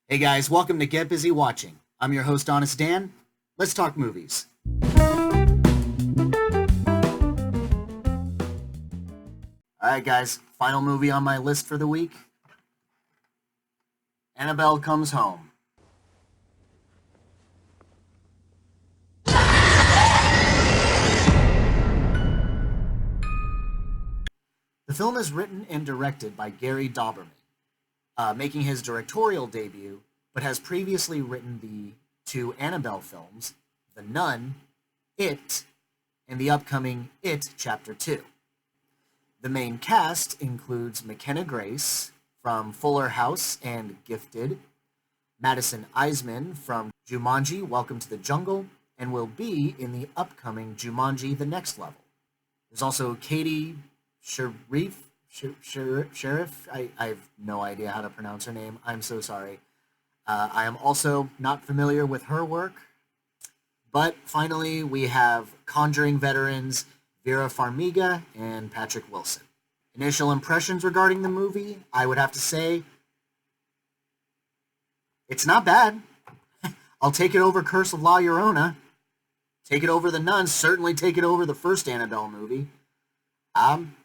Hey guys, welcome to Get Busy Watching. I'm your host, Honest Dan. Let's talk movies. Alright guys, final movie on my list for the week. Annabelle Comes Home. The film is written and directed by Gary Dauberman, making his directorial debut, but has previously written the two Annabelle films, The Nun, It, and the upcoming It Chapter 2. The main cast includes McKenna Grace from Fuller House and Gifted, Madison Iseman from Jumanji, Welcome to the Jungle, and will be in the upcoming Jumanji The Next Level. There's also Katie Sheriff. I have no idea how to pronounce her name. I'm so sorry. I am also not familiar with her work. But finally, we have Conjuring veterans Vera Farmiga and Patrick Wilson. Initial impressions regarding the movie, I would have to say, it's not bad. I'll take it over Curse of La Llorona. Take it over The Nun. Certainly take it over the first Annabelle movie.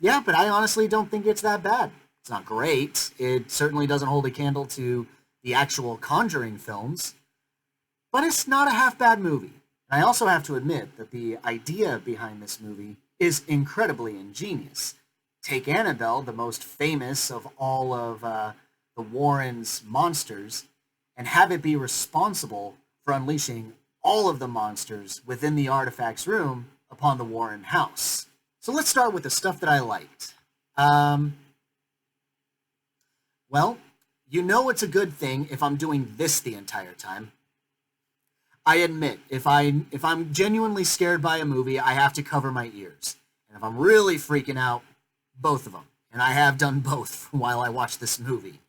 Yeah, but I honestly don't think it's that bad. It's not great. It certainly doesn't hold a candle to the actual Conjuring films, but it's not a half-bad movie. And I also have to admit that the idea behind this movie is incredibly ingenious. Take Annabelle, the most famous of all of the Warrens' monsters, and have it be responsible for unleashing all of the monsters within the artifact's room upon the Warren house. So let's start with the stuff that I liked. Well, you know it's a good thing if I'm doing this the entire time. I admit, if I'm genuinely scared by a movie, I have to cover my ears. And if I'm really freaking out, both of them. And I have done both while I watch this movie.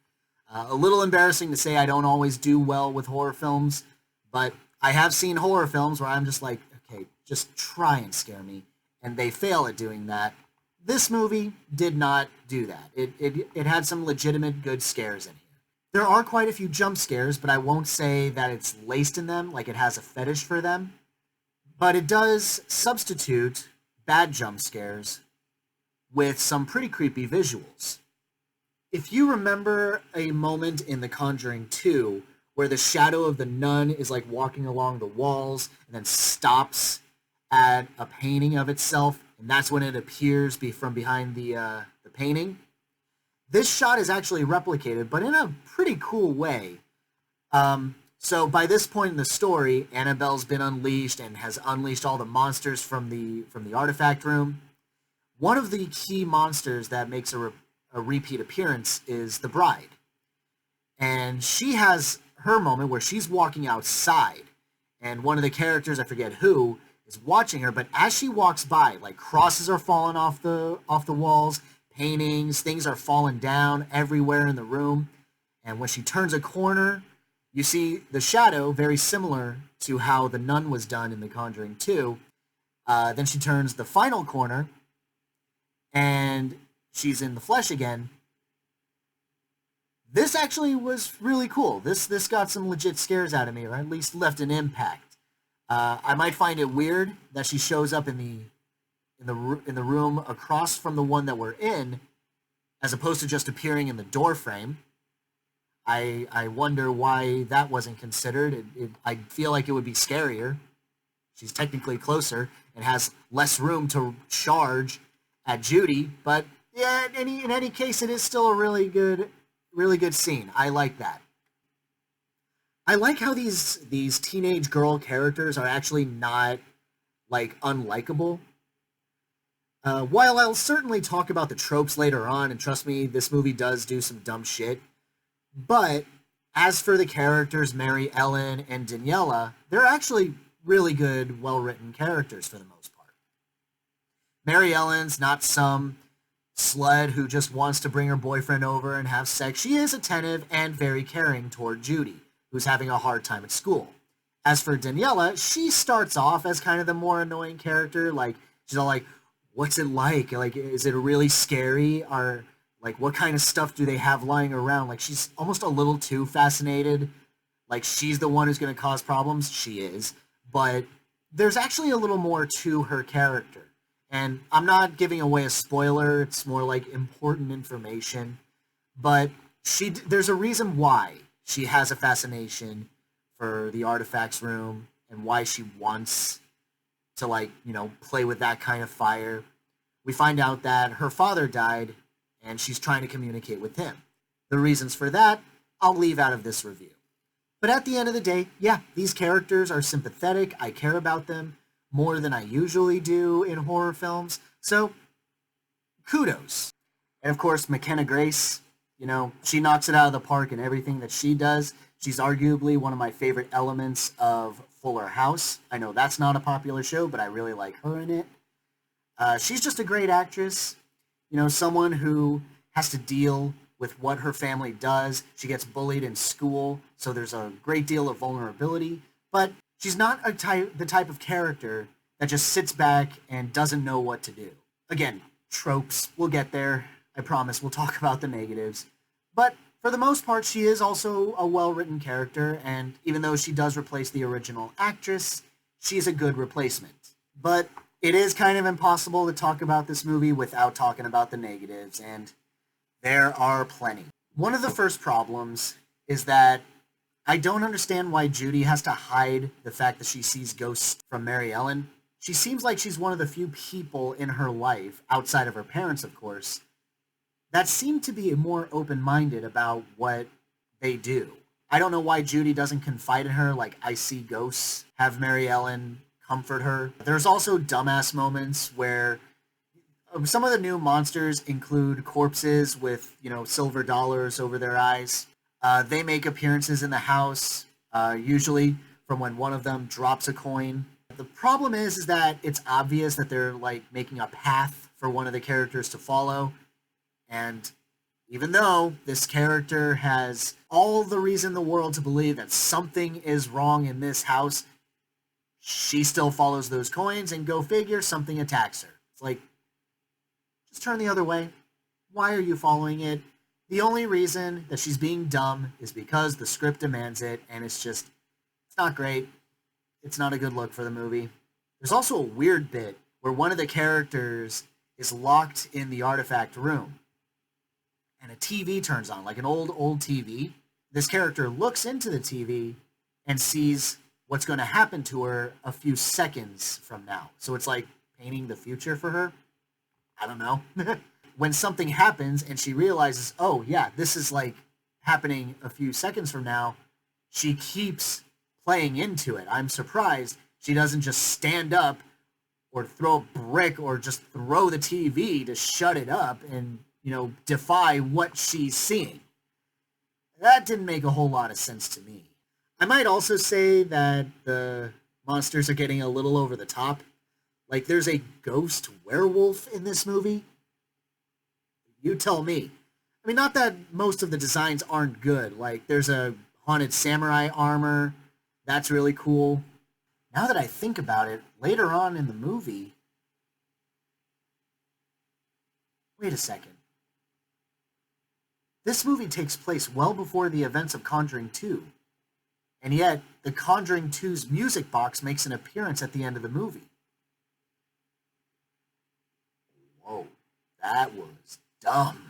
A little embarrassing to say I don't always do well with horror films, but I have seen horror films where I'm just like, okay, just try and scare me. And they fail at doing that. This movie did not do that. It had some legitimate good scares in here. There are quite a few jump scares, but I won't say that it's laced in them, like it has a fetish for them. But it does substitute bad jump scares with some pretty creepy visuals. If you remember a moment in The Conjuring 2 where the shadow of the nun is like walking along the walls and then stops at a painting of itself, and that's when it appears from behind the painting. This shot is actually replicated, but in a pretty cool way. So by this point in the story, Annabelle's been unleashed and has unleashed all the monsters from the artifact room. One of the key monsters that makes a repeat appearance is the bride. And she has her moment where she's walking outside, and one of the characters, I forget who, is watching her, but as she walks by, like crosses are falling off the walls, paintings, things are falling down everywhere in the room, and when she turns a corner, you see the shadow, very similar to how the nun was done in The Conjuring 2. Then she turns the final corner, and she's in the flesh again. This actually was really cool. This got some legit scares out of me, or at least left an impact. I might find it weird that she shows up in the room across from the one that we're in, as opposed to just appearing in the door frame. I wonder why that wasn't considered. I feel like it would be scarier. She's technically closer and has less room to charge at Judy, but yeah, in any case, it is still a really good scene. I like that. I like how these teenage girl characters are actually not, like, unlikable. While I'll certainly talk about the tropes later on, and trust me, this movie does do some dumb shit, but as for the characters, Mary Ellen and Daniela, they're actually really good, well-written characters for the most part. Mary Ellen's not some slut who just wants to bring her boyfriend over and have sex. She is attentive and very caring toward Judy, who's having a hard time at school. As for Daniela, she starts off as kind of the more annoying character. Like, she's all like, what's it like? Like, is it really scary? Like, what kind of stuff do they have lying around? Like, she's almost a little too fascinated. Like, she's the one who's going to cause problems. She is. But there's actually a little more to her character. And I'm not giving away a spoiler, it's more like important information. But there's a reason why she has a fascination for the artifacts room and why she wants to, like, play with that kind of fire. We find out that her father died and she's trying to communicate with him. The reasons for that, I'll leave out of this review. But at the end of the day, yeah, these characters are sympathetic. I care about them more than I usually do in horror films. So, kudos. And of course, McKenna Grace, she knocks it out of the park in everything that she does. She's arguably one of my favorite elements of Fuller House. I know that's not a popular show, but I really like her in it. She's just a great actress. Someone who has to deal with what her family does. She gets bullied in school, so there's a great deal of vulnerability. But she's not the type of character that just sits back and doesn't know what to do. Again, tropes. We'll get there. I promise we'll talk about the negatives. But for the most part, she is also a well-written character, and even though she does replace the original actress, she's a good replacement. But it is kind of impossible to talk about this movie without talking about the negatives, and there are plenty. One of the first problems is that I don't understand why Judy has to hide the fact that she sees ghosts from Mary Ellen. She seems like she's one of the few people in her life, outside of her parents, of course, that seem to be more open-minded about what they do. I don't know why Judy doesn't confide in her, like, I see ghosts, have Mary Ellen comfort her. There's also dumbass moments where some of the new monsters include corpses with, silver dollars over their eyes. They make appearances in the house, usually from when one of them drops a coin. The problem is that it's obvious that they're, like, making a path for one of the characters to follow. And even though this character has all the reason in the world to believe that something is wrong in this house, she still follows those coins, and go figure, something attacks her. It's like, just turn the other way. Why are you following it? The only reason that she's being dumb is because the script demands it, and it's not great. It's not a good look for the movie. There's also a weird bit where one of the characters is locked in the artifact room, and a TV turns on, like an old TV. This character looks into the TV and sees what's going to happen to her a few seconds from now. So it's like painting the future for her. I don't know. When something happens and she realizes, oh yeah, this is like happening a few seconds from now, she keeps playing into it. I'm surprised she doesn't just stand up or throw a brick or just throw the TV to shut it up and, defy what she's seeing. That didn't make a whole lot of sense to me. I might also say that the monsters are getting a little over the top. Like, there's a ghost werewolf in this movie. You tell me. I mean, not that most of the designs aren't good. Like, there's a haunted samurai armor. That's really cool. Now that I think about it, later on in the movie... Wait a second. This movie takes place well before the events of Conjuring 2. And yet, the Conjuring 2's music box makes an appearance at the end of the movie. Whoa, that was dumb.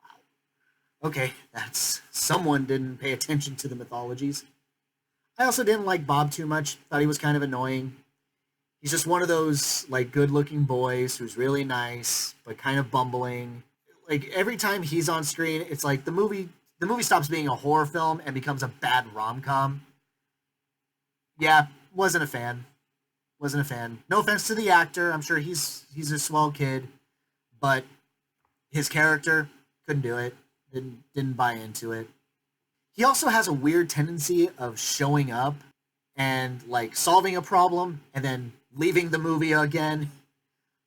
Wow. Okay, that's... someone didn't pay attention to the mythologies. I also didn't like Bob too much. Thought he was kind of annoying. He's just one of those, like, good-looking boys who's really nice, but kind of bumbling. Like, every time he's on screen, it's like the movie stops being a horror film and becomes a bad rom-com. Yeah, wasn't a fan. Wasn't a fan. No offense to the actor. I'm sure he's a swell kid, but his character couldn't do it. Didn't buy into it. He also has a weird tendency of showing up and, like, solving a problem and then leaving the movie again.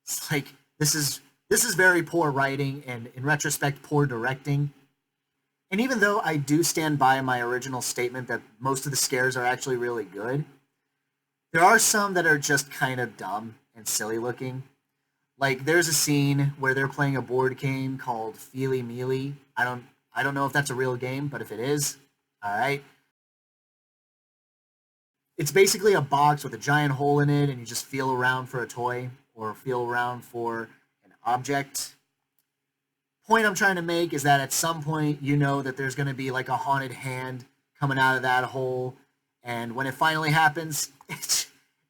It's like, this is very poor writing and, in retrospect, poor directing. And even though I do stand by my original statement that most of the scares are actually really good, there are some that are just kind of dumb and silly looking. Like there's a scene where they're playing a board game called Feely Mealy. I don't know if that's a real game, but if it is, all right. It's basically a box with a giant hole in it, and you just feel around for a toy or feel around for an object. Point I'm trying to make is that at some point you know that there's going to be like a haunted hand coming out of that hole, and when it finally happens,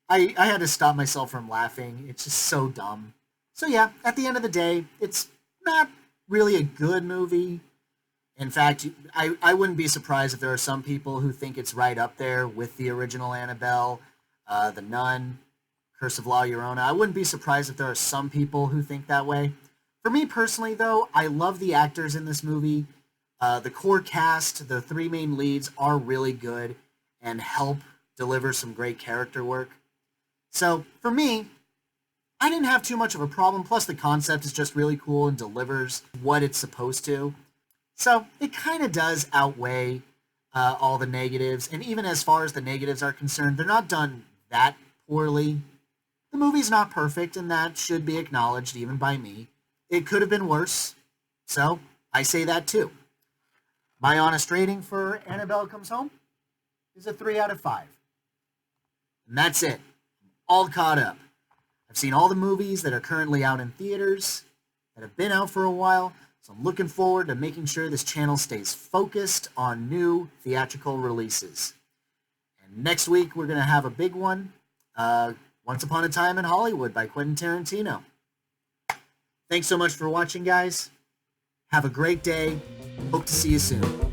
I had to stop myself from laughing. It's just so dumb. So yeah, at the end of the day, it's not really a good movie. In fact, I wouldn't be surprised if there are some people who think it's right up there with the original Annabelle, The Nun, Curse of La Llorona. I wouldn't be surprised if there are some people who think that way. For me personally, though, I love the actors in this movie. The core cast, the three main leads, are really good and help deliver some great character work. So, for me, I didn't have too much of a problem. Plus, the concept is just really cool and delivers what it's supposed to. So, it kind of does outweigh all the negatives. And even as far as the negatives are concerned, they're not done that poorly. The movie's not perfect, and that should be acknowledged even by me. It could have been worse. So, I say that too. My honest rating for Annabelle Comes Home is a 3 out of 5. And that's it. All caught up. I've seen all the movies that are currently out in theaters, that have been out for a while, so I'm looking forward to making sure this channel stays focused on new theatrical releases. And next week, we're going to have a big one, Once Upon a Time in Hollywood by Quentin Tarantino. Thanks so much for watching, guys. Have a great day. Hope to see you soon.